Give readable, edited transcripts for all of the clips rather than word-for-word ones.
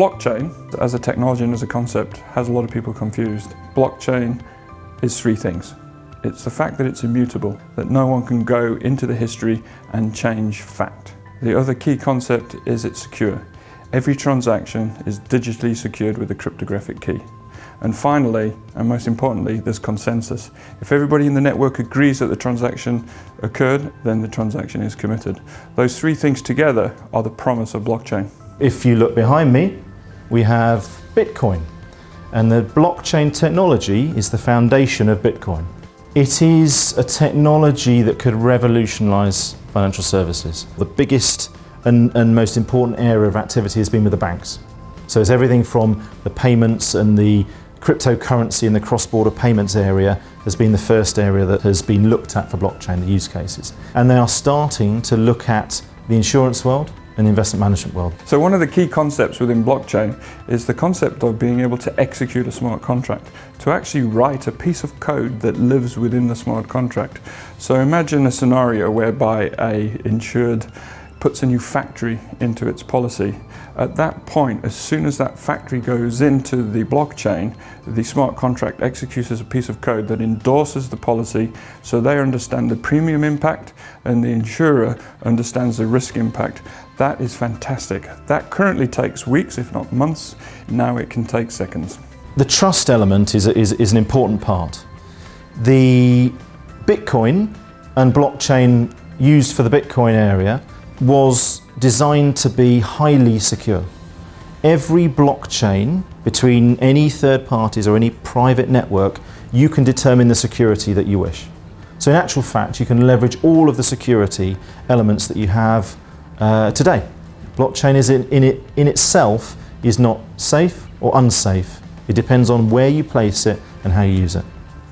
Blockchain, as a technology and as a concept, has a lot of people confused. Blockchain is three things. It's the fact that it's immutable, that no one can go into the history and change fact. The other key concept is it's secure. Every transaction is digitally secured with a cryptographic key. And finally, and most importantly, there's consensus. If everybody in the network agrees that the transaction occurred, then the transaction is committed. Those three things together are the promise of blockchain. If you look behind me, we have Bitcoin. And the blockchain technology is the foundation of Bitcoin. It is a technology that could revolutionize financial services. The biggest and most important area of activity has been with the banks. So it's everything from the payments and the cryptocurrency in the cross-border payments area has been the first area that has been looked at for blockchain, the use cases. And they are starting to look at the insurance world and the investment management world. So one of the key concepts within blockchain is the concept of being able to execute a smart contract, to actually write a piece of code that lives within the smart contract. So imagine a scenario whereby a insured puts a new factory into its policy. At that point, as soon as that factory goes into the blockchain, the smart contract executes as a piece of code that endorses the policy, so they understand the premium impact and the insurer understands the risk impact. That is fantastic. That currently takes weeks, if not months. Now it can take seconds. The trust element is an important part. The Bitcoin and blockchain used for the Bitcoin area was designed to be highly secure. Every blockchain between any third parties or any private network, you can determine the security that you wish. So in actual fact, you can leverage all of the security elements that you have today. Blockchain is in itself is not safe or unsafe. It depends on where you place it and how you use it.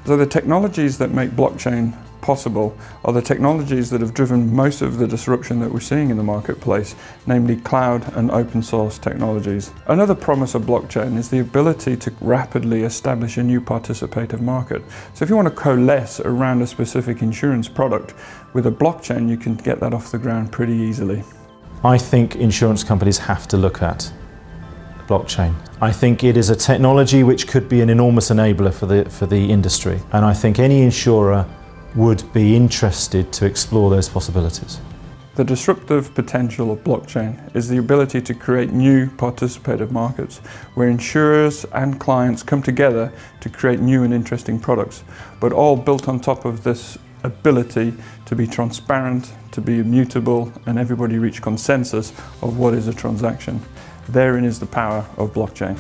So the technologies that make blockchain possible are the technologies that have driven most of the disruption that we're seeing in the marketplace, namely cloud and open source technologies. Another promise of blockchain is the ability to rapidly establish a new participative market. So if you want to coalesce around a specific insurance product, with a blockchain you can get that off the ground pretty easily. I think insurance companies have to look at blockchain. I think it is a technology which could be an enormous enabler for the industry, and I think any insurer would be interested to explore those possibilities. The disruptive potential of blockchain is the ability to create new participative markets where insurers and clients come together to create new and interesting products, but all built on top of this ability to be transparent, to be immutable, and everybody reach consensus of what is a transaction. Therein is the power of blockchain.